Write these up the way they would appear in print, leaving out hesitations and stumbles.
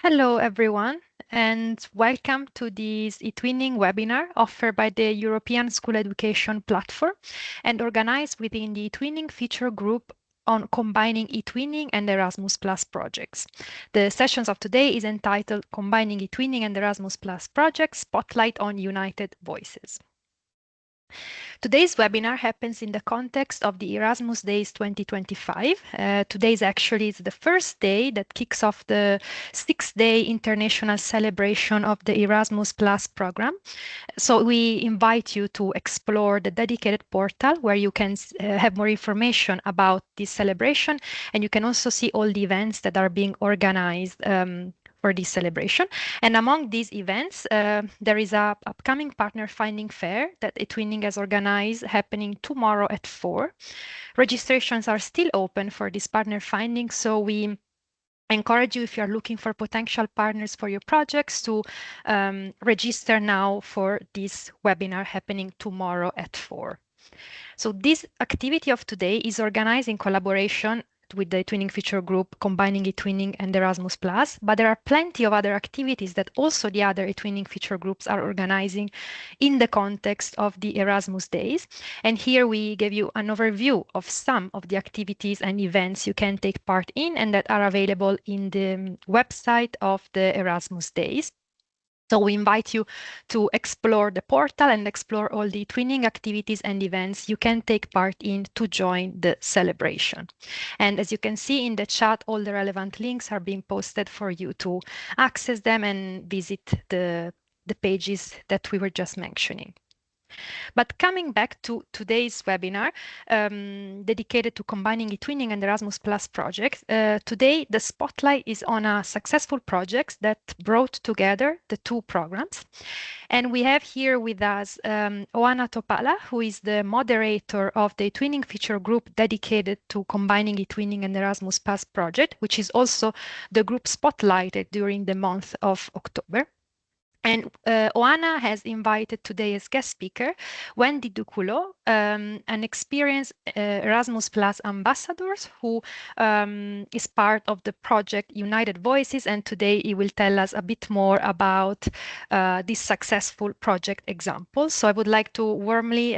Hello, everyone, and welcome to this eTwinning webinar offered by the European School Education Platform and organized within the eTwinning feature group on combining eTwinning and Erasmus Plus projects. The sessions of today is entitled Combining eTwinning and Erasmus Plus Projects, Spotlight on United Voices. Today's webinar happens in the context of the Erasmus Days 2025. Today is actually the first day that kicks off the 6-day international celebration of the Erasmus Plus program. So we invite you to explore the dedicated portal where you can have more information about this celebration, and you can also see all the events that are being organized for this celebration. And among these events, there is a upcoming partner finding fair that eTwinning has organized happening tomorrow at 4. Registrations are still open for this partner finding, so we encourage you, if you're looking for potential partners for your projects, to register now for this webinar happening tomorrow at 4. So this activity of today is organized in collaboration with the eTwinning feature group, combining eTwinning and Erasmus+, but there are plenty of other activities that also the other eTwinning feature groups are organizing in the context of the Erasmus Days. And here we give you an overview of some of the activities and events you can take part in and that are available in the website of the Erasmus Days. So we invite you to explore the portal and explore all the eTwinning activities and events you can take part in to join the celebration. And as you can see in the chat, all the relevant links are being posted for you to access them and visit the pages that we were just mentioning. But coming back to today's webinar, dedicated to combining eTwinning and Erasmus Plus projects, today the spotlight is on a successful project that brought together the two programs. And we have here with us Oana Topala, who is the moderator of the eTwinning feature group dedicated to combining eTwinning and Erasmus Plus project, which is also the group spotlighted during the month of October. And Oana has invited today as guest speaker Wendy Duculot, an experienced Erasmus Plus ambassador who is part of the project United Voices, and today he will tell us a bit more about this successful project example. So I would like to warmly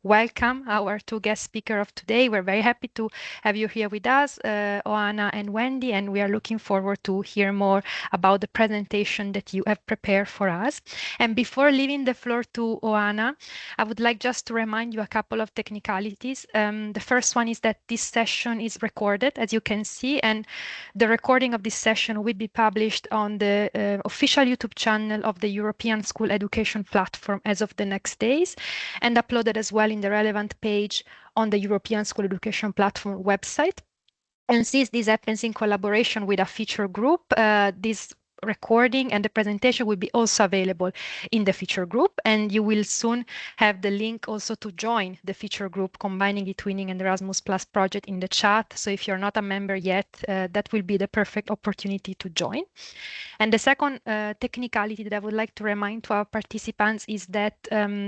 welcome our two guest speakers of today. We're very happy to have you here with us, Oana and Wendy, and we are looking forward to hear more about the presentation that you have prepared for us. And before leaving the floor to Oana, I would like just to remind you a couple of technicalities. The first one is that this session is recorded, as you can see, and the recording of this session will be published on the official YouTube channel of the European School Education Platform as of the next days, and uploaded as well in the relevant page on the European School Education Platform website. And since this happens in collaboration with a feature group, this recording and the presentation will be also available in the feature group, and you will soon have the link also to join the feature group combining eTwinning and Erasmus Plus project in the chat. So if you're not a member yet, that will be the perfect opportunity to join. And the second technicality that I would like to remind to our participants is that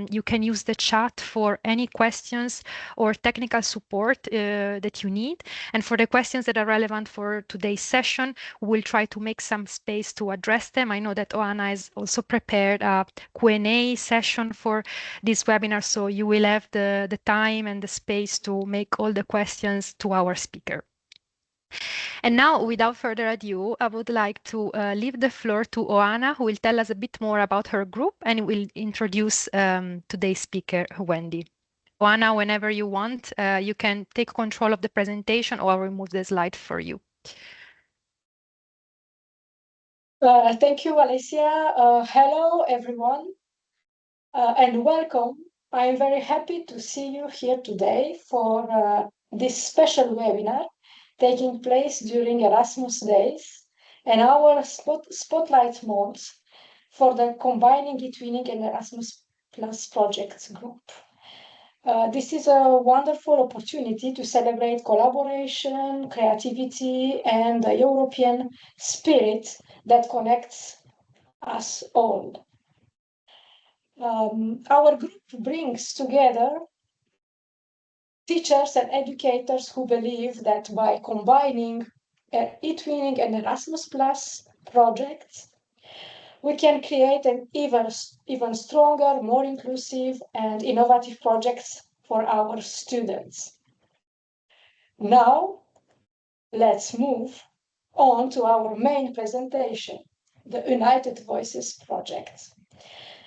you can use the chat for any questions or technical support that you need. And for the questions that are relevant for today's session, we'll try to make some space to address them. I know that Oana has also prepared a Q&A session for this webinar, so you will have the time and the space to make all the questions to our speaker. And now, without further ado, I would like to leave the floor to Oana, who will tell us a bit more about her group and will introduce today's speaker, Wendy. Oana, whenever you want, you can take control of the presentation or I'll remove the slide for you. Thank you, Alessia. Hello, everyone, and welcome. I'm very happy to see you here today for this special webinar taking place during Erasmus Days and our Spotlight month for the Combining eTwinning and Erasmus Plus projects group. This is a wonderful opportunity to celebrate collaboration, creativity, and the European spirit that connects us all. Our group brings together teachers and educators who believe that by combining eTwinning and Erasmus Plus projects, we can create an even stronger, more inclusive and innovative projects for our students. Now, let's move on to our main presentation, the United Voices project.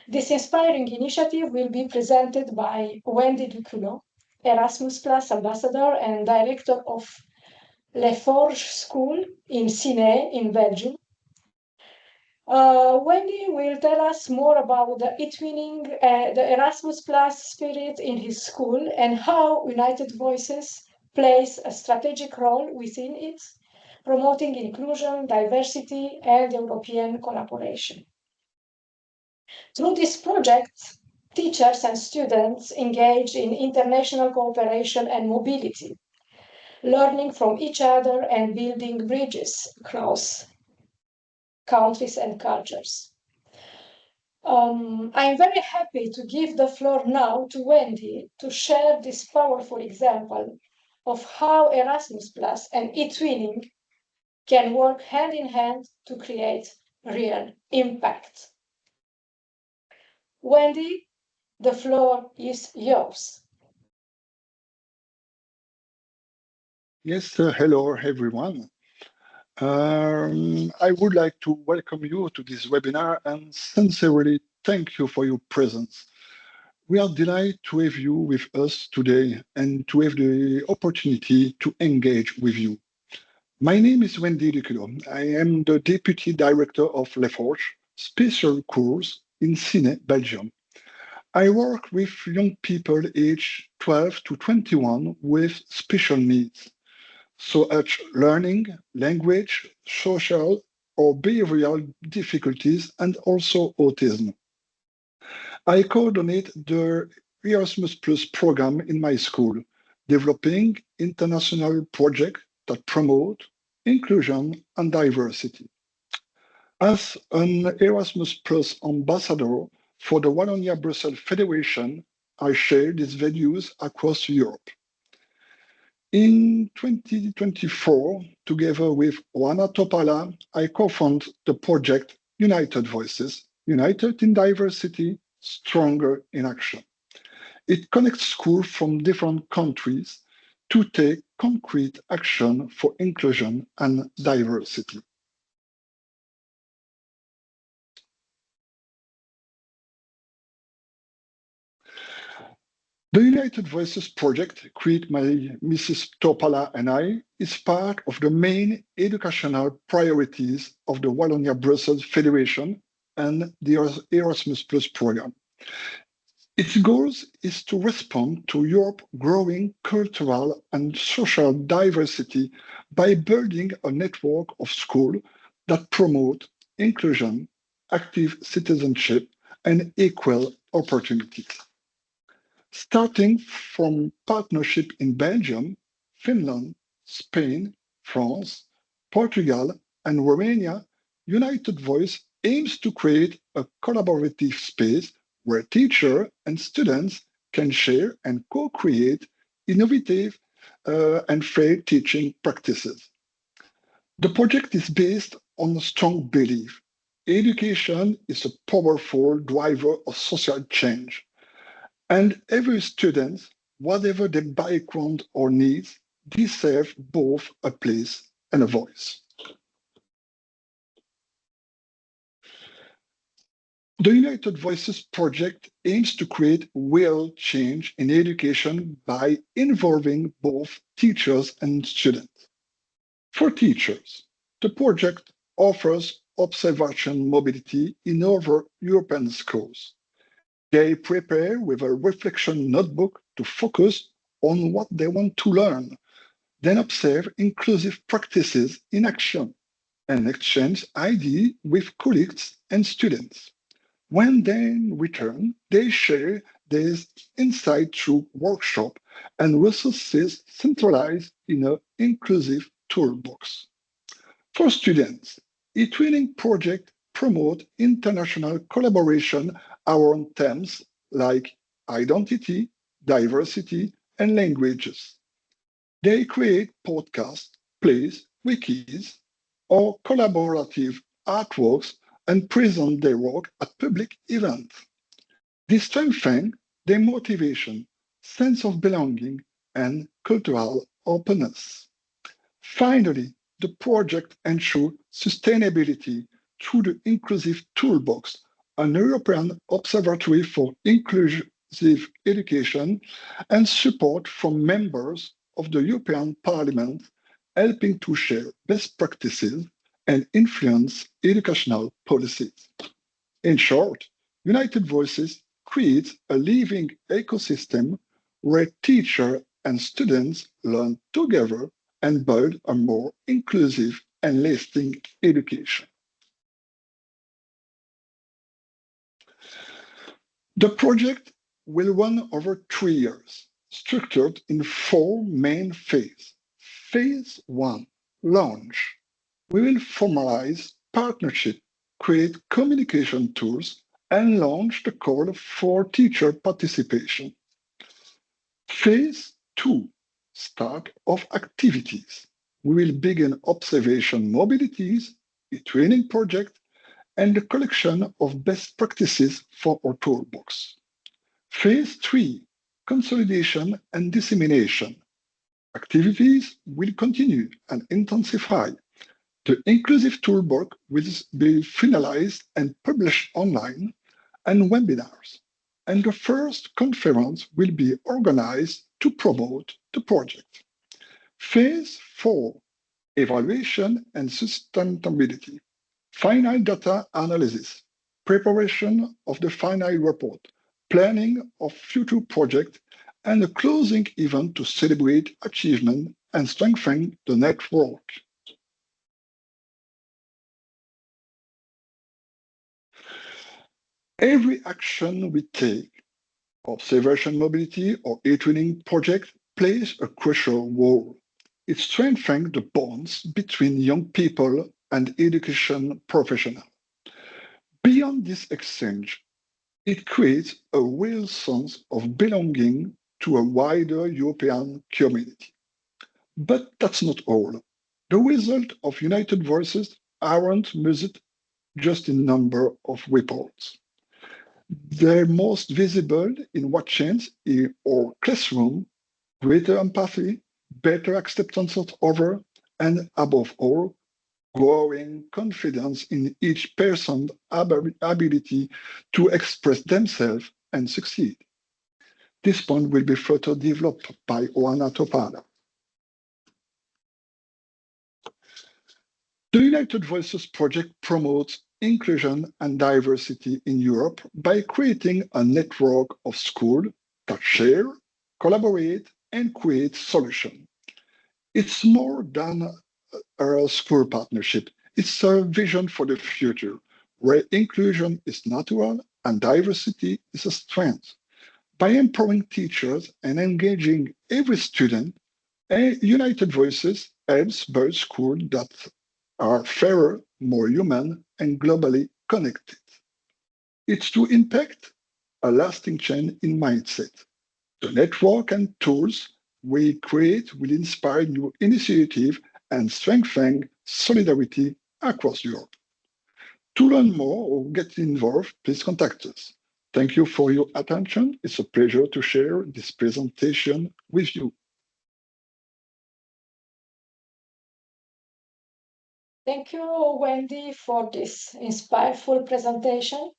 This inspiring initiative will be presented by Wendy Duculot, Erasmus Plus ambassador and director of Les Forges School in Ciney in Belgium. Wendy will tell us more about the eTwinning, the Erasmus Plus spirit in his school and how United Voices plays a strategic role within it, promoting inclusion, diversity, and European collaboration. Through this project, teachers and students engage in international cooperation and mobility, learning from each other and building bridges across countries and cultures. I'm very happy to give the floor now to Wendy to share this powerful example of how Erasmus Plus and eTwinning can work hand in hand to create real impact. Wendy, the floor is yours. Yes, hello everyone. I would like to welcome you to this webinar and sincerely thank you for your presence. We are delighted to have you with us today and to have the opportunity to engage with you. My name is Wendy Duculot. I am the Deputy Director of Les Forges Special Course in Ciney, Belgium. I work with young people aged 12 to 21 with special needs, such learning, language, social or behavioral difficulties, and also autism. I coordinate the Erasmus Plus program in my school, developing international projects that promote inclusion and diversity. As an Erasmus Plus ambassador for the Wallonia-Brussels Federation, I share these values across Europe. In 2024, together with Oana Topala, I co-founded the project United Voices, United in Diversity, Stronger in Action. It connects schools from different countries to take concrete action for inclusion and diversity. The United Voices project, created by Mrs. Topala and I, is part of the main educational priorities of the Wallonia-Brussels Federation and the Erasmus Plus program. Its goal is to respond to Europe's growing cultural and social diversity by building a network of schools that promote inclusion, active citizenship, and equal opportunities. Starting from partnership in Belgium, Finland, Spain, France, Portugal, and Romania, United Voice aims to create a collaborative space where teachers and students can share and co-create innovative and fair teaching practices. The project is based on a strong belief. Education is a powerful driver of social change. And every student, whatever their background or needs, deserve both a place and a voice. The United Voices project aims to create real change in education by involving both teachers and students. For teachers, the project offers observation mobility in over European schools. They prepare with a reflection notebook to focus on what they want to learn, then observe inclusive practices in action and exchange ideas with colleagues and students. When they return, they share these insights through workshops and resources centralized in an inclusive toolbox. For students, eTwinning project promote international collaboration around themes like identity, diversity, and languages. They create podcasts, plays, wikis, or collaborative artworks, and present their work at public events. This strengthens their motivation, sense of belonging, and cultural openness. Finally, the project ensures sustainability through the Inclusive Toolbox, an European observatory for inclusive education, and support from members of the European Parliament, helping to share best practices and influence educational policies. In short, United Voices creates a living ecosystem where teachers and students learn together and build a more inclusive and lasting education. The project will run over 3 years, structured in 4 main phases. Phase 1, launch. We will formalize partnership, create communication tools, and launch the call for teacher participation. Phase 2, start of activities. We will begin observation mobilities, a training project, and the collection of best practices for our toolbox. Phase 3, consolidation and dissemination. Activities will continue and intensify. The Inclusive Toolbox will be finalized and published online, and webinars. And the first conference will be organized to promote the project. Phase 4, evaluation and sustainability. Final data analysis, preparation of the final report, planning of future projects, and a closing event to celebrate achievement and strengthen the network. Every action we take, observation mobility or eTwinning project, plays a crucial role. It strengthens the bonds between young people and education professionals. Beyond this exchange, it creates a real sense of belonging to a wider European community. But that's not all. The result of United Voices aren't measured just in number of reports. They're most visible in what changes in our classroom: greater empathy, better acceptance of other, and above all, growing confidence in each person's ability to express themselves and succeed. This point will be further developed by Oana Topala. The United Voices project promotes inclusion and diversity in Europe by creating a network of schools that share, collaborate, and create solutions. It's more than a school partnership. It's a vision for the future where inclusion is natural and diversity is a strength. By empowering teachers and engaging every student, United Voices helps build schools that are fairer, more human, and globally connected. It's to impact a lasting change in mindset. The network and tools we create will inspire new initiatives and strengthen solidarity across Europe. To learn more or get involved, please contact us. Thank you for your attention. It's a pleasure to share this presentation with you. Thank you, Wendy, for this insightful presentation.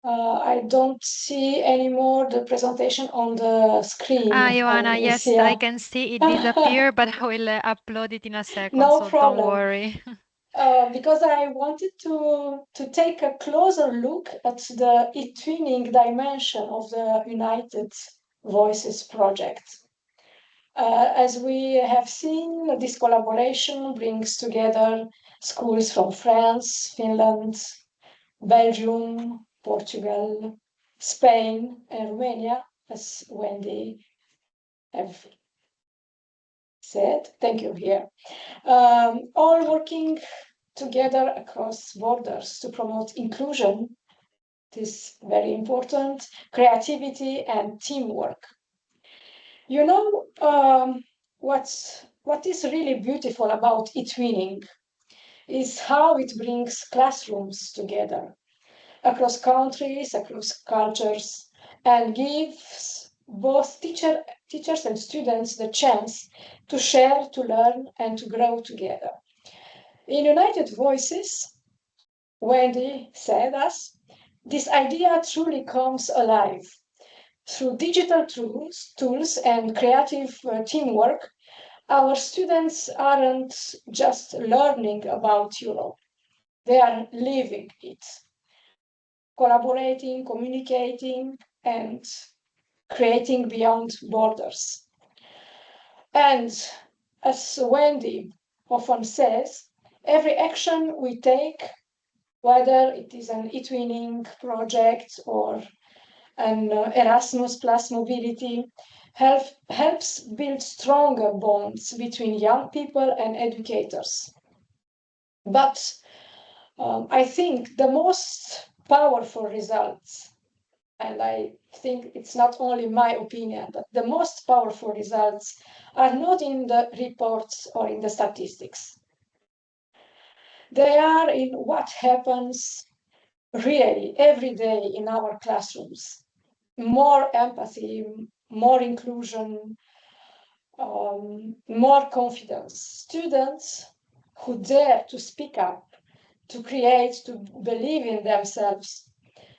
I don't see anymore the presentation on the screen. Joanna, yes, Alicia. I can see it disappear, but I will upload it in a second, No so problem. don't worry. Because I wanted to take a closer look at the eTwinning dimension of the United Voices project. As we have seen, this collaboration brings together schools from France, Finland, Belgium, Portugal, Spain, and Romania, as Wendy have said. Thank you here. All working together across borders to promote inclusion. This is very important, creativity and teamwork. You know what's what is really beautiful about eTwinning is how it brings classrooms together across countries, across cultures, and gives both teachers and students the chance to share, to learn, and to grow together. In United Voices, Wendy said us, this idea truly comes alive. Through digital tools and creative teamwork, our students aren't just learning about Europe, they are living it, collaborating, communicating, and creating beyond borders. And as Wendy often says, every action we take, whether it is an eTwinning project or an Erasmus plus mobility, helps build stronger bonds between young people and educators. But I think the most powerful results, and I think it's not only my opinion, but the most powerful results are not in the reports or in the statistics. They are in what happens really every day in our classrooms. More empathy, more inclusion, more confidence. Students who dare to speak up, to create, to believe in themselves.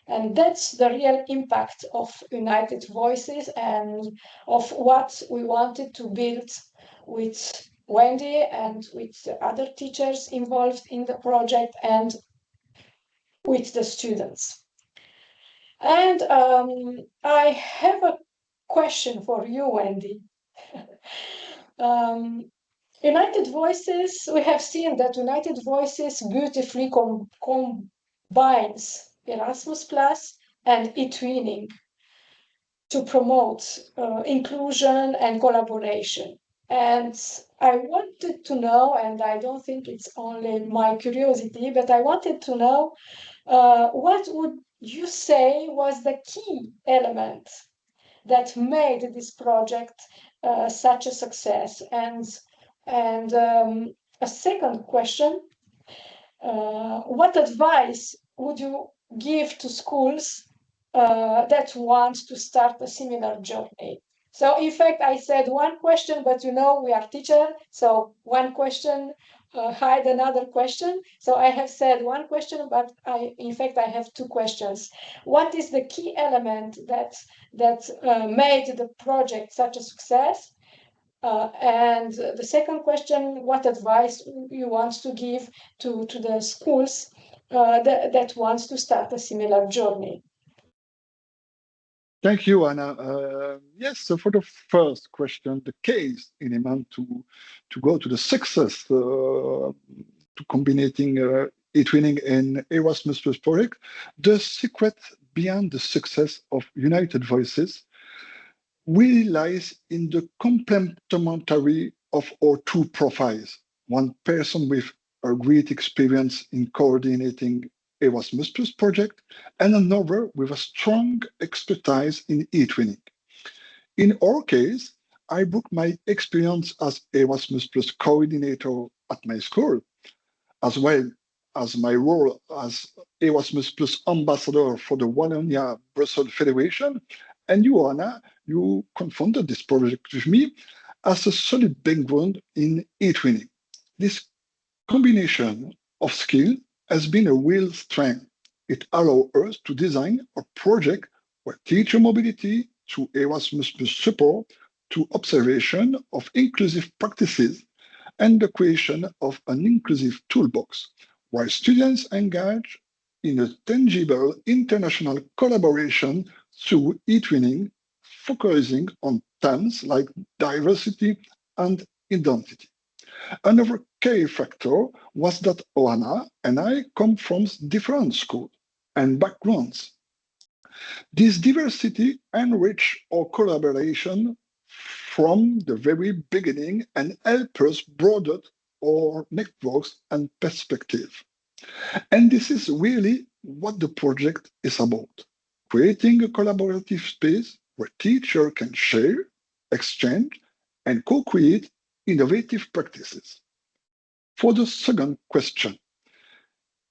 And that's the real impact of United Voices and of what we wanted to build with Wendy and with the other teachers involved in the project and with the students. And I have a question for you, Wendy. United Voices, we have seen that United Voices beautifully combines Erasmus Plus and eTwinning to promote inclusion and collaboration. And I wanted to know, and I don't think it's only my curiosity, but I wanted to know what would you say was the key element that made this project such a success? And a second question, what advice would you give to schools that want to start a similar journey? So in fact, I said one question, but you know, we are teacher, so one question hide another question. So I have said one question, but in fact, I have two questions. What is the key element that made the project such a success? And the second question, what advice you want to give to the schools that wants to start a similar journey? Thank you, Anna. Yes, so for the first question, the case element to go to the success to combining eTwinning and Erasmus Plus project, the secret behind the success of United Voices really lies in the complementarity of our two profiles. One person with a great experience in coordinating Erasmus Plus project, and another with a strong expertise in eTwinning. In our case, I brought my experience as Erasmus Plus coordinator at my school, as well as my role as Erasmus Plus ambassador for the Wallonia-Brussels Federation. And you, Anna, you confronted this project with me as a solid background in eTwinning. This combination of skill has been a real strength. It allows us to design a project where teacher mobility through Erasmus Plus support to observation of inclusive practices and the creation of an inclusive toolbox, where students engage in a tangible international collaboration through eTwinning, focusing on themes like diversity and identity. Another key factor was that Oana and I come from different schools and backgrounds. This diversity enriched our collaboration from the very beginning and helped us broaden our networks and perspective. And this is really what the project is about, creating a collaborative space where teachers can share, exchange, and co-create innovative practices. For the second question,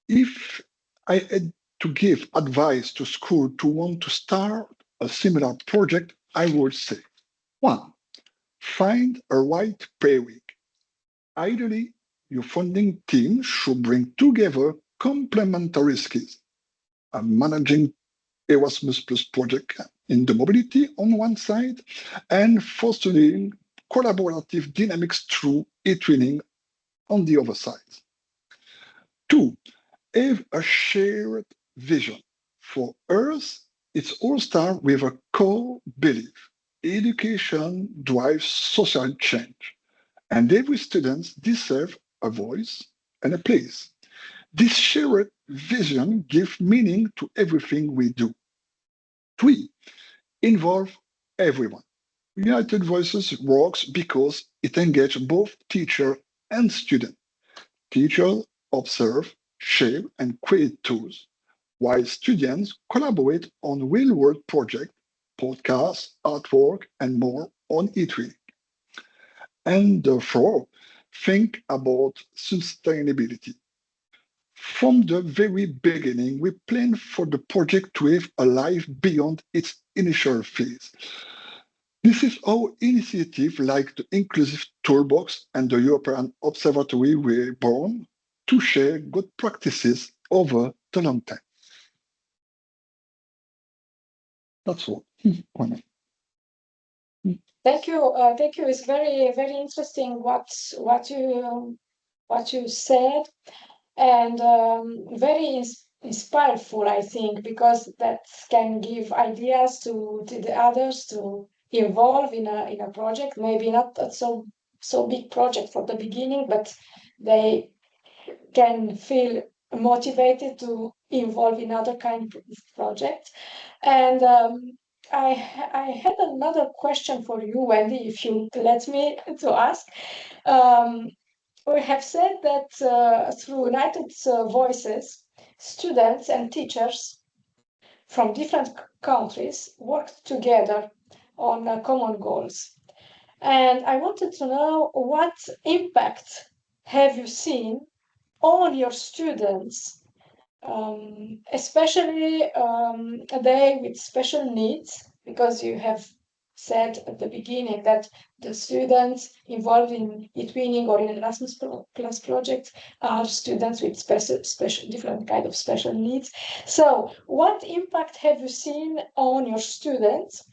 if I had to give advice to schools to want to start a similar project, I would say, 1. Find a right pairing. Ideally, your funding team should bring together complementary skills. Managing Erasmus Plus project in the mobility on one side and fostering collaborative dynamics through eTwinning on the other side. 2. Have a shared vision. For us, it all starts with a core belief. Education drives social change, and every student deserves a voice and a place. This shared vision gives meaning to everything we do. 3. Involve everyone. United Voices works because it engages both teacher and student. Teachers observe, share, and create tools, while students collaborate on real-world projects, podcasts, artwork, and more on eTwinning. And therefore, think about sustainability. From the very beginning, we planned for the project to have a life beyond its initial phase. This is how initiatives like the Inclusive Toolbox and the European Observatory were born to share good practices over the long time. That's all. Thank you. Thank you. It's very, very interesting what you said, and very inspireful, I think, because that can give ideas to the others to involve in a project. Maybe not a so big project for the beginning, but they can feel motivated to involve in other kind of projects. And I had another question for you, Wendy, if you let me to ask. Um, we have said that through United Voices, students and teachers from different countries worked together on common goals. And I wanted to know what impact have you seen on your students, especially they with special needs, because you have said at the beginning that the students involved in eTwinning or in Erasmus Plus projects are students with special different kind of special needs. So, what impact have you seen on your students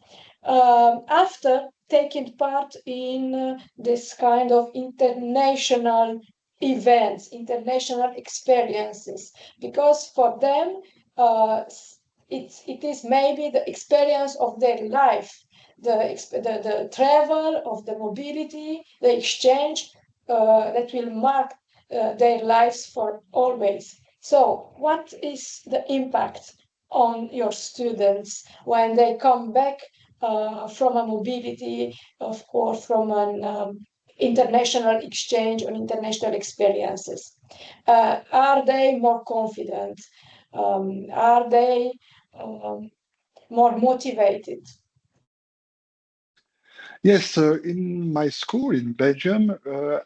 after taking part in this kind of international events, international experiences? Because for them, it is maybe the experience of their life, the travel, of the mobility, the exchange that will mark their lives for always. So, what is the impact on your students when they come back from a mobility, of course, from an international exchange or international experiences? Are they more confident? Are they more motivated? Yes, in my school in Belgium,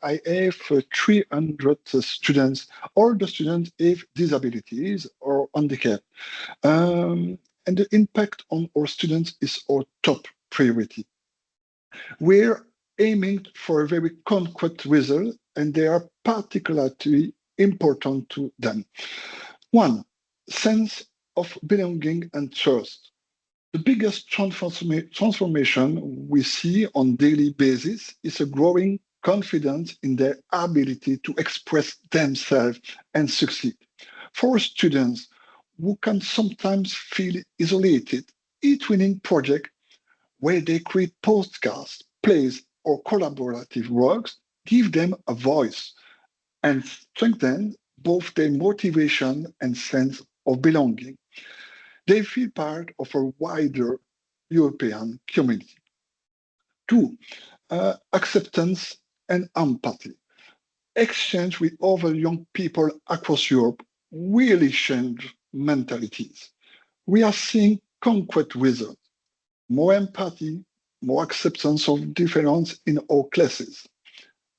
I have 300 students. All the students have disabilities or handicap. And the impact on our students is our top priority. We're aiming for a very concrete result, and they are particularly important to them. 1. Sense of belonging and trust. The biggest transformation we see on daily basis is a growing confidence in their ability to express themselves and succeed. For students who can sometimes feel isolated, eTwinning project where they create podcasts, plays, or collaborative works give them a voice and strengthen both their motivation and sense of belonging. They feel part of a wider European community. 2. Acceptance and empathy. Exchange with other young people across Europe really change mentalities. We are seeing concrete results, more empathy, more acceptance of difference in all classes.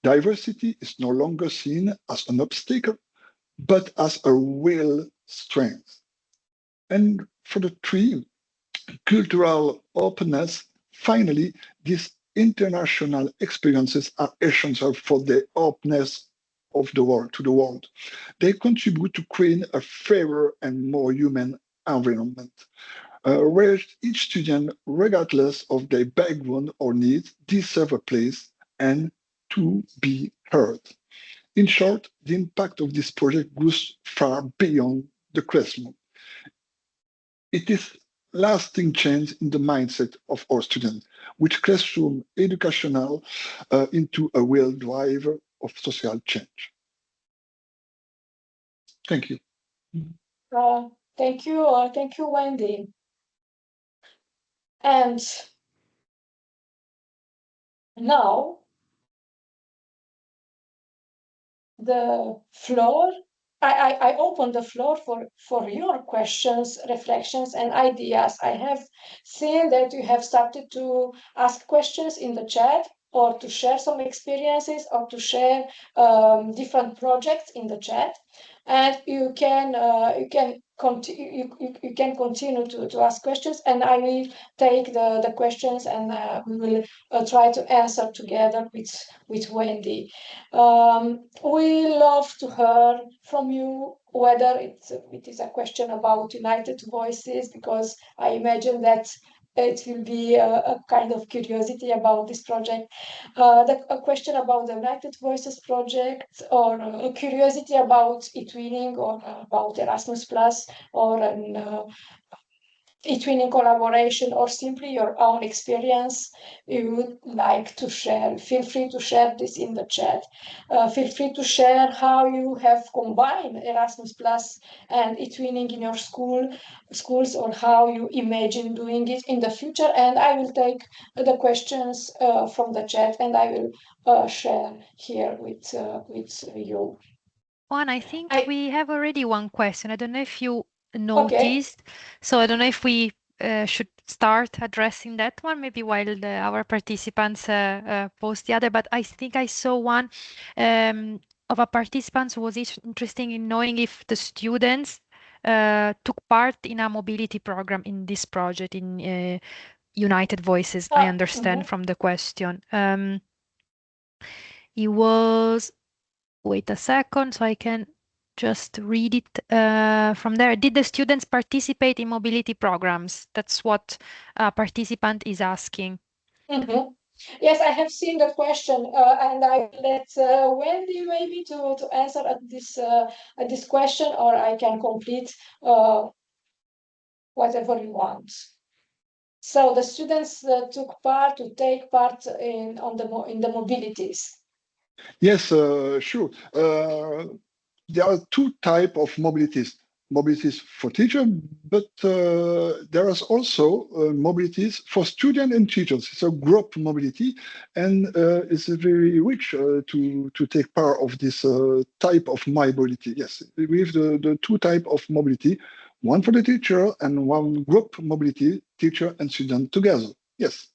Diversity is no longer seen as an obstacle, but as a real strength. And for the three, cultural openness, finally, these international experiences are essential for the openness of the world to the world. They contribute to create a fairer and more human environment, where each student, regardless of their background or needs, deserve a place and to be heard. In short, the impact of this project goes far beyond the classroom. It is lasting change in the mindset of our students, which classroom educational into a real driver of social change. Thank you. Thank you, Wendy. And now the floor. I open the floor for your questions, reflections, and ideas. I have seen that you have started to ask questions in the chat, or to share some experiences, or to share different projects in the chat. And you can continue to ask questions, and I will take the questions, and we will try to answer together with Wendy. We love to hear from you, whether it is a question about United Voices, because I imagine that it will be a kind of curiosity about this project, a question about the United Voices project, or a curiosity about eTwinning, or about Erasmus Plus, or an eTwinning collaboration, or simply your own experience you would like to share. Feel free to share this in the chat. Feel free to share how you have combined Erasmus Plus and eTwinning in your schools, or how you imagine doing it in the future. And I will take the questions from the chat, and I will share here with you. Juan, I think we have already one question. I don't know if you Okay. noticed. So I don't know if we should start addressing that one, maybe while our participants post the other. But I think I saw one of a participant who was interested in knowing if the students took part in a mobility program in this project in United Voices, I understand from the question. It was, wait a second, so I can just read it from there. Did the students participate in mobility programs? That's what a participant is asking. Mm-hmm. Yes, I have seen the question, and I will let Wendy maybe to answer at this question, or I can complete whatever you want. So the students take part in the mobilities. Yes, sure. There are two types of mobilities. Mobilities for teachers, but there is also mobilities for students and teachers. It's a group mobility, and it's very rich to take part of this type of mobility. Yes, we have the two types of mobility, one for the teacher and one group mobility, teacher and student together. Yes.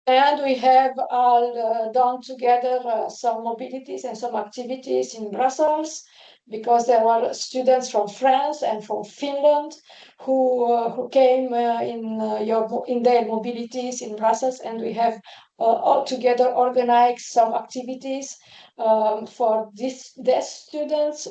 And we have all done together some mobilities and some activities in Brussels, because there were students from France and from Finland who came in their mobilities in Brussels, and we have all together organized some activities for these students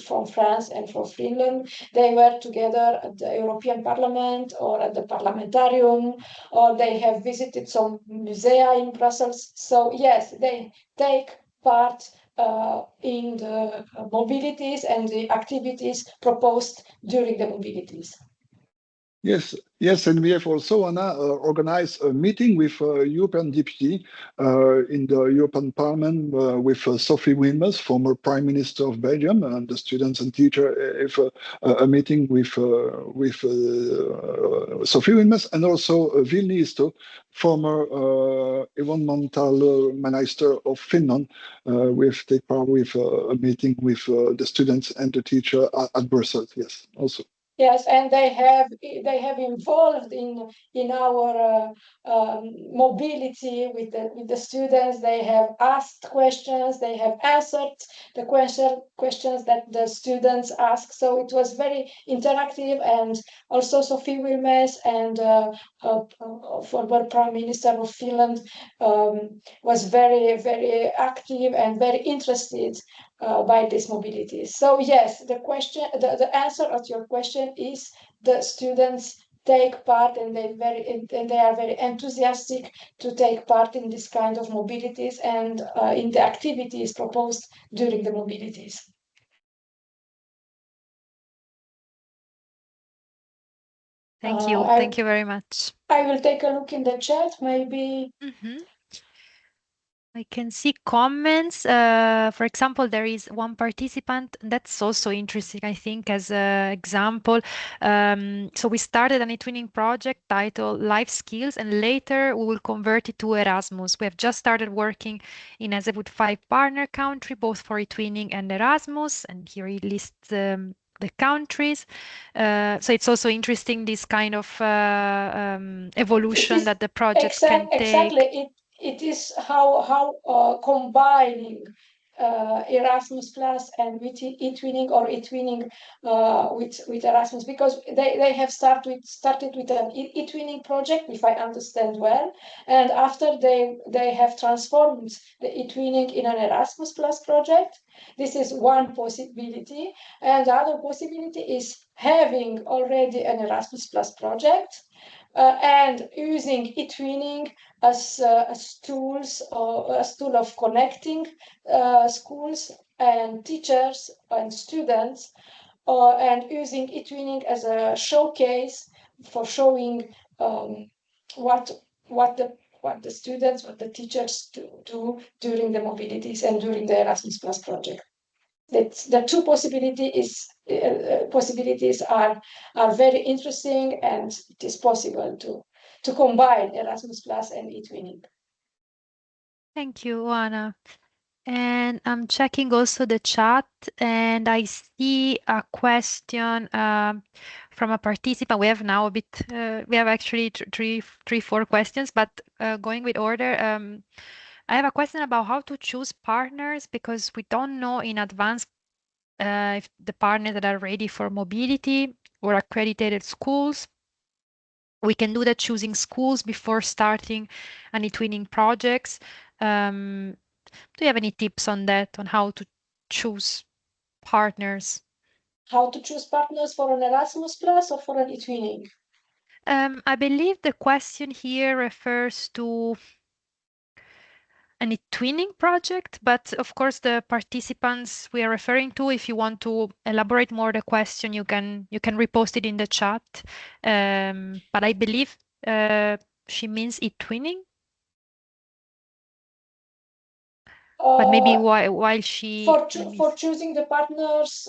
from France and from Finland. They were together at the European Parliament, or at the Parliamentarium, or they have visited some musea in Brussels. So yes, they take part in the mobilities and the activities proposed during the mobilities. Yes, yes, and we have also organized a meeting with European deputy in the European Parliament with Sophie Wilmers, former Prime Minister of Belgium, and the students and teachers have a meeting with Sophie Wilmers, and also Vilni Isto, former environmental minister of Finland. We've taken part with a meeting with the students and the teacher at Brussels. Yes, also. Yes, and they have involved in our mobility with the students. They have asked questions. They have answered the questions that the students asked. So it was very interactive. And also Sophie Wilmes and former Prime Minister of Finland was very active and very interested by this mobility. So yes, the answer of your question is the students take part, and they are very enthusiastic to take part in this kind of mobilities and in the activities proposed during the mobilities. Thank you. Thank you very much. I will take a look in the chat, maybe. I can see comments. For example, there is one participant that's also interesting, I think, as an example. So we started an eTwinning project titled Life Skills, and later we will convert it to Erasmus. We have just started working in as with 5 partner country, both for eTwinning and Erasmus, and here he lists the countries. So it's also interesting, this kind of evolution that the projects can take. Exactly. It is how combining Erasmus Plus and with eTwinning or eTwinning with Erasmus, because they have started with an eTwinning project, if I understand well, and after they have transformed the eTwinning in an Erasmus Plus project. This is one possibility, and the other possibility is having already an Erasmus Plus project and using eTwinning as tools, or as tool of connecting schools and teachers and students, and using eTwinning as a showcase for showing what the students, what the teachers do during the mobilities and during the Erasmus Plus project. The two possibilities are very interesting, and it is possible to combine Erasmus Plus and eTwinning. Thank you, Oana. And I'm checking also the chat, and I see a question from a participant. We have now a bit, we have actually three, 4 questions, but going with order. I have a question about how to choose partners, because we don't know in advance if the partners that are ready for mobility or accredited schools. We can do that choosing schools before starting an eTwinning projects. Do you have any tips on that, on how to choose partners? How to choose partners for an Erasmus Plus or for an eTwinning? I believe the question here refers to an eTwinning project, but of course the participants we are referring to, if you want to elaborate more the question, you can repost it in the chat. But I believe she means eTwinning. But maybe while she for choosing the partners,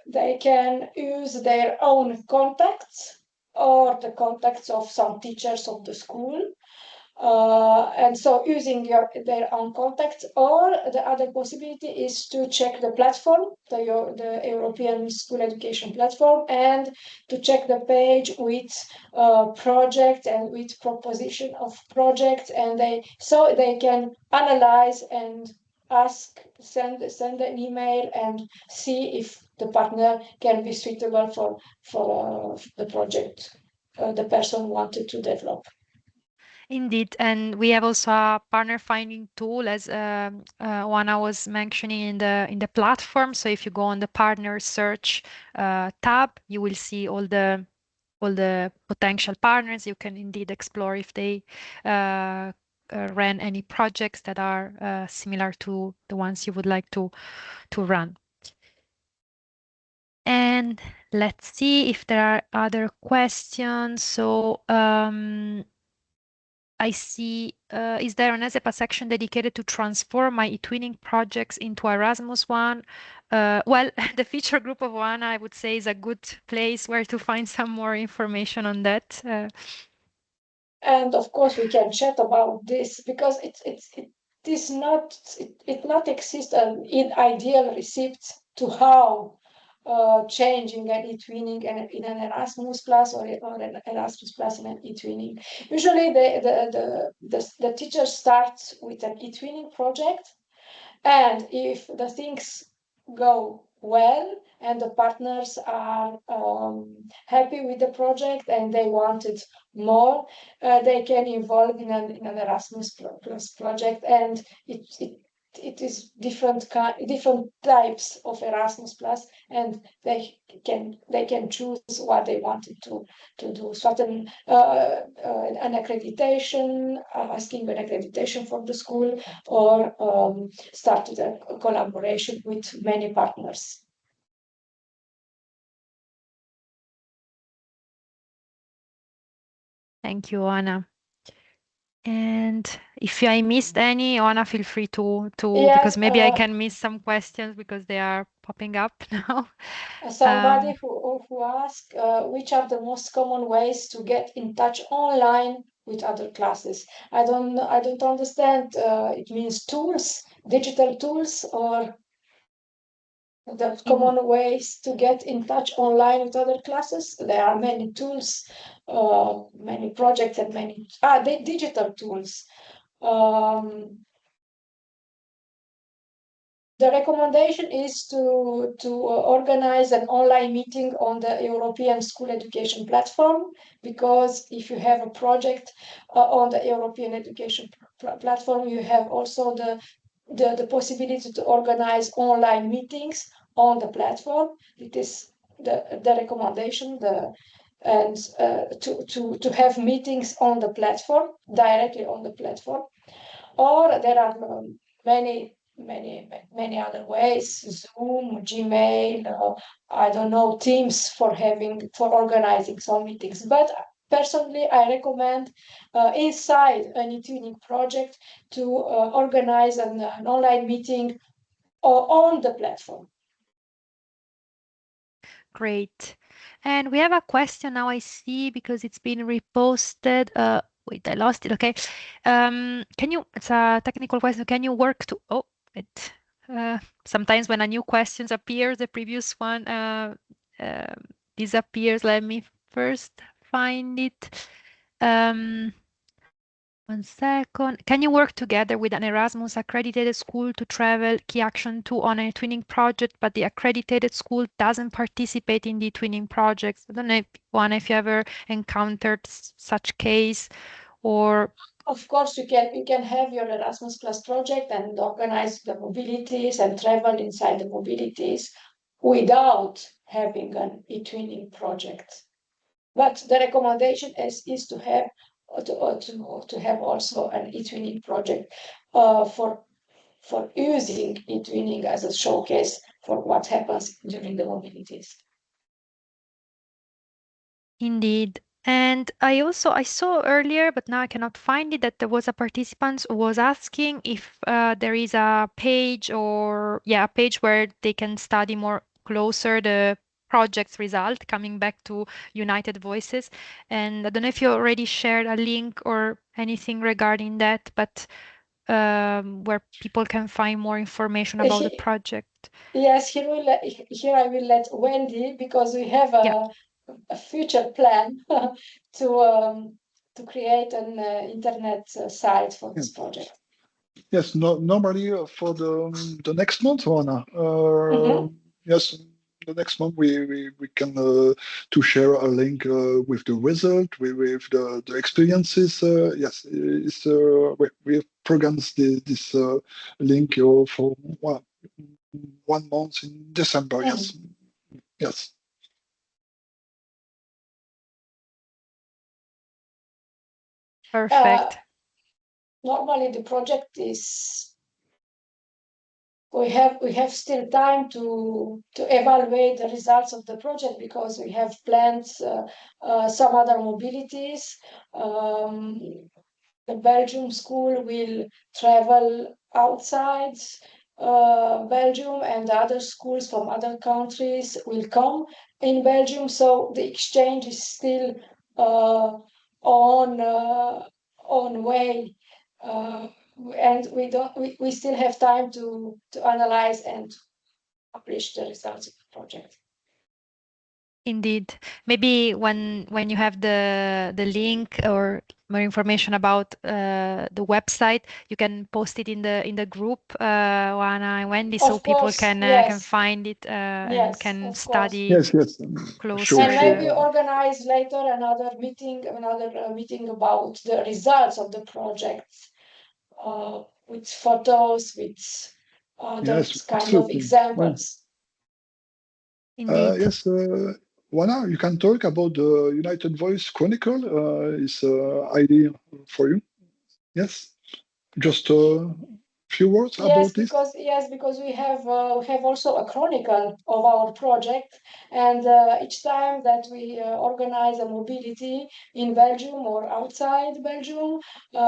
they can use their own contacts or the contacts of some teachers of the school. And so using their own contacts, or the other possibility is to check the platform, the European School Education Platform, and to check the page with project and with proposition of projects, and they can analyze and send an email and see if the partner can be suitable for the project the person wanted to develop. Indeed, and we have also a partner finding tool, as Oana was mentioning in the platform. So if you go on the partner search tab, you will see all the potential partners. You can indeed explore if they ran any projects that are similar to the ones you would like to run. And let's see if there are other questions. So I see, is there an ESEPA section dedicated to transform my eTwinning projects into Erasmus one? Well, the feature group of Oana, I would say, is a good place where to find some more information on that. And of course, we can chat about this, because it not exists an ideal recipe to how changing an eTwinning in an Erasmus Plus or an Erasmus Plus in an eTwinning. Usually the teacher starts with an eTwinning project, and if the things go well and the partners are happy with the project and they wanted more, they can involve in an Erasmus Plus project, and it is different types of Erasmus Plus, and they can choose what they wanted to do. Certain an accreditation, asking an accreditation from the school, or started a collaboration with many partners. Thank you, Oana. And if I missed any, Oana, feel free to Yes, because maybe I can miss some questions because they are popping up now. Somebody who asked which are the most common ways to get in touch online with other classes. I don't understand. It means tools, digital tools, or the common ways to get in touch online with other classes. There are many tools, many projects, and many digital tools. The recommendation is to organize an online meeting on the European School Education Platform, because if you have a project on the European Education Platform, you have also the possibility to organize online meetings on the platform. It is the recommendation, and to have meetings on the platform, directly on the platform. Or there are many other ways: Zoom, Gmail, I don't know, Teams for organizing some meetings. But personally, I recommend inside an eTwinning project to organize an online meeting on the platform. Great. And we have a question now, I see, because it's been reposted. Wait, I lost it. Okay. It's a technical question. Can you work to, sometimes when a new question appears, the previous one disappears. Let me first find it. One second. Can you work together with an Erasmus accredited school to travel Key Action 2 on a twinning project, but the accredited school doesn't participate in the twinning projects? I don't know if you ever encountered such case, or of course, you can have your Erasmus Plus project and organize the mobilities and travel inside the mobilities without having an eTwinning project. But the recommendation is to have also an eTwinning project for using eTwinning as a showcase for what happens during the mobilities. Indeed. And I saw earlier, but now I cannot find it, that there was a participant who was asking if there is a page a page where they can study more closer the project's result, coming back to United Voices. And I don't know if you already shared a link or anything regarding that, but where people can find more information about the project. Yes, here I will let Wendy, because we have a future plan to create an internet site for this project. Yes, normally for the next month, Oana. Yes, the next month we can to share a link with the result, with the experiences. Yes, we have programmed this link for 1 month in December. Yes, yes. Perfect. Normally the project is, we have still time to evaluate the results of the project, because we have planned some other mobilities. The Belgium school will travel outside Belgium, and other schools from other countries will come in Belgium. So the exchange is still on way, and we still have time to analyze and publish the results of the project. Indeed. Maybe when you have the link or more information about the website, you can post it in the group, Oana and Wendy, so Of people course, can yes, find it and yes, can of course. study Yes, yes, closer. sure, And sure. maybe organize later another meeting about the results of the project, with photos, with other Yes, kind of absolutely. Well, examples. Indeed. yes, Juana, you can talk about the United Voice Chronicle. Is idea for you? Yes, just a few words Yes, about this. because we have also a chronicle of our project, and each time that we organize a mobility in Belgium or outside Belgium,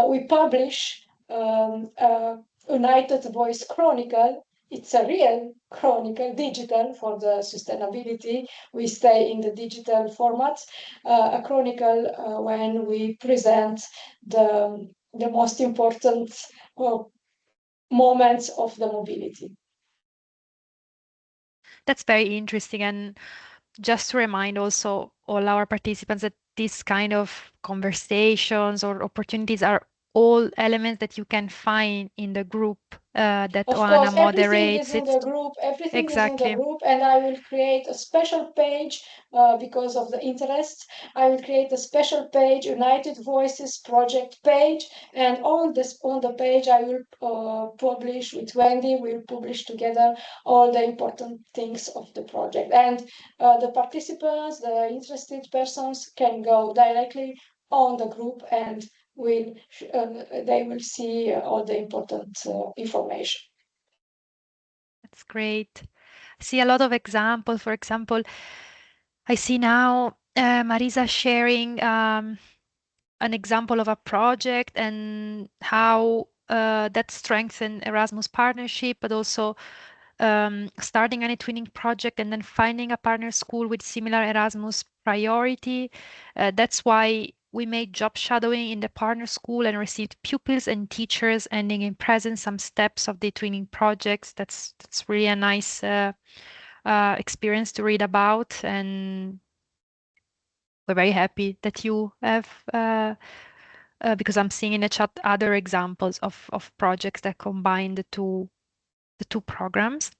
we publish a United Voice Chronicle. It's a real chronicle, digital for the sustainability. We stay in the digital format. A chronicle when we present the most important moments of the mobility. That's very interesting. And just to remind also all our participants that this kind of conversations or opportunities are all elements that you can find in the group that Of Oana course, everything is moderates. in the It's group, everything is in the exactly. group, and I will create a special page because of the interest. I will create a special page, United Voices project page, and all this on the page I will publish with Wendy, we'll publish together all the important things of the project. And the participants, the interested persons can go directly on the group and will they will see all the important information. That's great. I see a lot of examples. For example, I see now Marisa sharing an example of a project and how that strengthened Erasmus partnership, but also starting an eTwinning project and then finding a partner school with similar Erasmus priority. That's why we made job shadowing in the partner school and received pupils and teachers ending in present some steps of the eTwinning projects. That's really a nice experience to read about, and we're very happy that you have because I'm seeing in the chat other examples of projects that combine the two programs.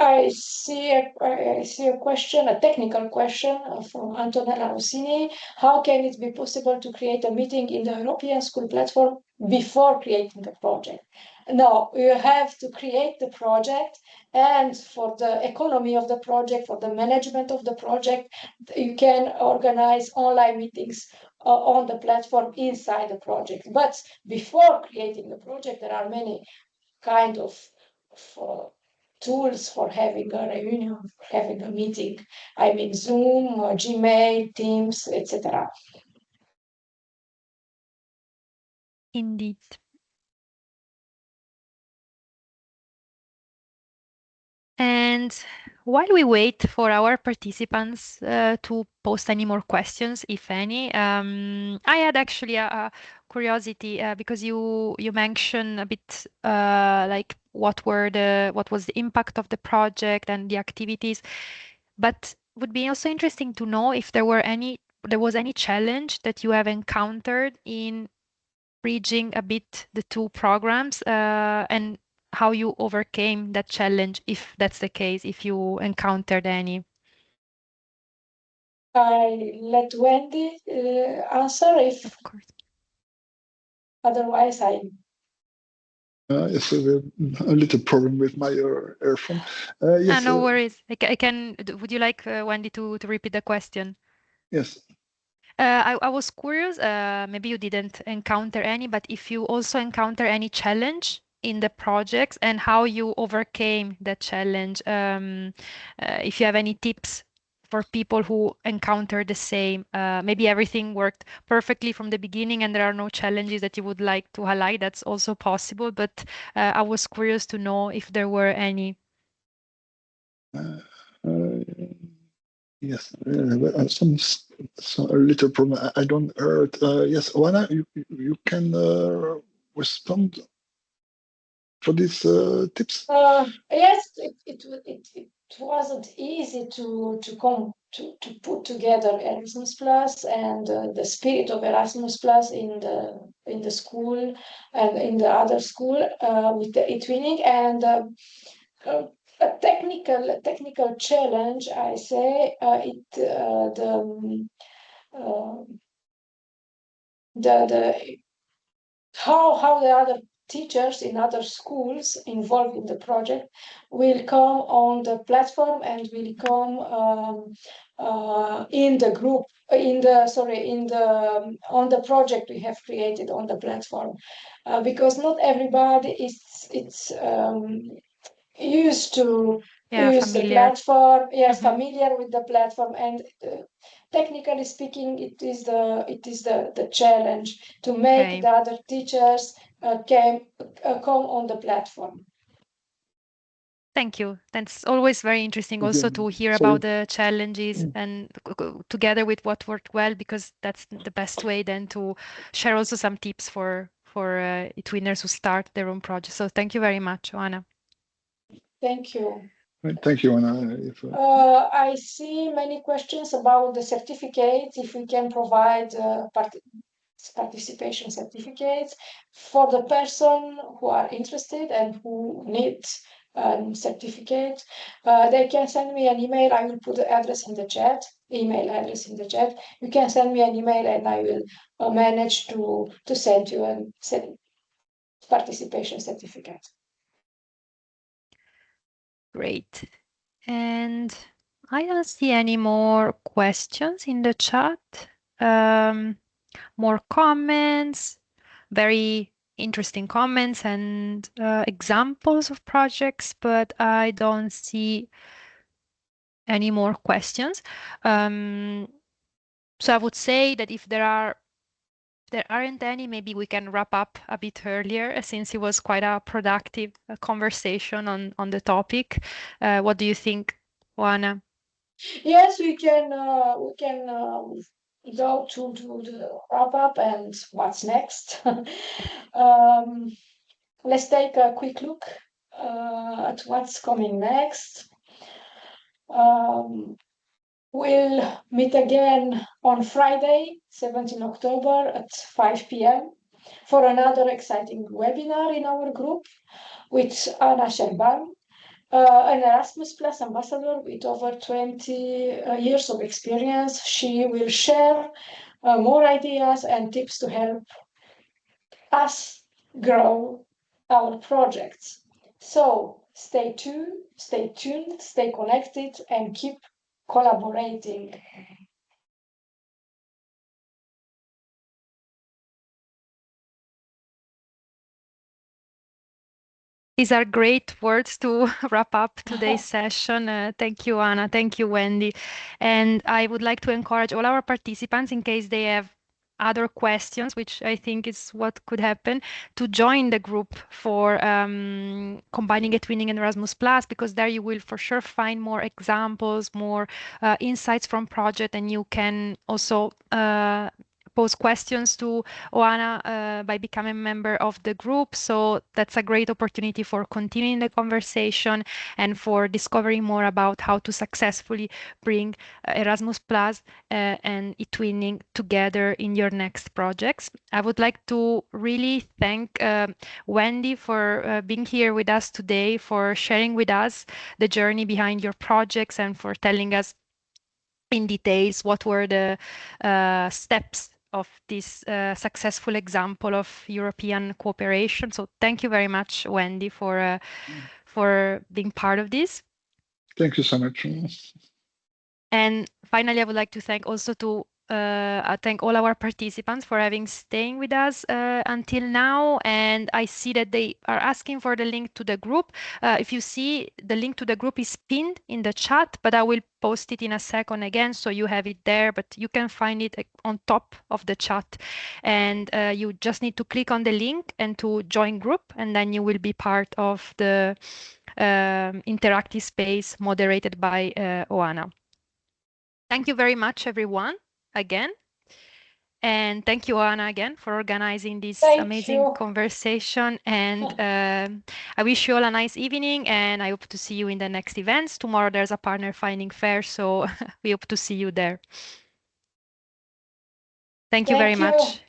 I see a question, a technical question from Antonella Rossini. How can it be possible to create a meeting in the European School platform before creating the project? No, you have to create the project, and for the economy of the project, for the management of the project, you can organize online meetings on the platform inside the project. But before creating the project, there are many kind of tools for having a reunion, having a meeting. I mean, Zoom, Gmail, Teams, etc. Indeed. And while we wait for our participants to post any more questions, if any, I had actually a curiosity because you mentioned a bit like what was the impact of the project and the activities, but would be also interesting to know if there was any challenge that you have encountered in bridging a bit the two programs and how you overcame that challenge, if that's the case, if you encountered any. I let Wendy answer. If Of course. otherwise, I Yes, a little problem with my earphone. Yes, No worries. I can. Would you like Wendy to repeat the question? yes. I was curious, maybe you didn't encounter any, but if you also encounter any challenge in the projects and how you overcame that challenge, if you have any tips for people who encounter the same, maybe everything worked perfectly from the beginning and there are no challenges that you would like to highlight, that's also possible, but I was curious to know if there were any. Uh, uh, yes, some a little problem. I don't heard. Yes, Oana, you can respond for these tips. yes, wasn't easy to put together Erasmus Plus and the spirit of Erasmus Plus in the school and in the other school with the eTwinning, and a technical challenge, I say. The how the other teachers in other schools involved in the project will come on the platform and will come in the group in the on the project we have created on the platform, because not everybody is it's used to use the familiar. platform, yes, familiar with the platform, and technically speaking, it is the challenge to make Okay. the other teachers come on the platform. Thank you. That's always very interesting also to hear about the challenges and together with what worked well, because that's the best way then to share also some tips for eTwinners who start their own project. So thank you very much, Oana. Thank you. Thank you, Oana. I see many questions about the certificates, if we can provide participation certificates for the person who are interested and who needs certificate. They can send me an email. I will put the address in the chat, email address in the chat. You can send me an email and I will manage to send you a participation certificate. Great. And I don't see any more questions in the chat. More comments, very interesting comments and examples of projects, but I don't see any more questions. So I would say that if there aren't any, maybe we can wrap up a bit earlier, since it was quite a productive conversation on the topic. What do you think, Oana? Yes, we can go to the wrap up and what's next. Let's take a quick look at what's coming next. We'll meet again on Friday, 17 October at 5 p.m. for another exciting webinar in our group with Anna Sherban, an Erasmus Plus ambassador with over 20 years of experience. She will share more ideas and tips to help us grow our projects. So stay tuned, stay connected, and keep collaborating. These are great words to wrap up today's session. Thank you, Anna. Thank you, Wendy. And I would like to encourage all our participants, in case they have other questions, which I think is what could happen, to join the group for combining eTwinning and Erasmus Plus, because there you will for sure find more examples, more insights from project, and you can also pose questions to Oana by becoming a member of the group. So that's a great opportunity for continuing the conversation and for discovering more about how to successfully bring Erasmus Plus and eTwinning together in your next projects. I would like to really thank Wendy for being here with us today, for sharing with us the journey behind your projects and for telling us in details what were the steps of this successful example of European cooperation. So thank you very much, Wendy, for being part of this. Thank you so much. And finally, I would like to thank all our participants for staying with us until now. And I see that they are asking for the link to the group. If you see, the link to the group is pinned in the chat, but I will post it in a second again, so you have it there, but you can find it on top of the chat. And you just need to click on the link and to join group, and then you will be part of the interactive space moderated by Oana. Thank you very much, everyone, again. And thank you, Oana, again for organizing this Thank amazing you. conversation. And I wish you all a nice evening, and I hope to see you in the next events. Tomorrow there's a partner finding fair, so we hope to see you there. Thank you very Thank you. much.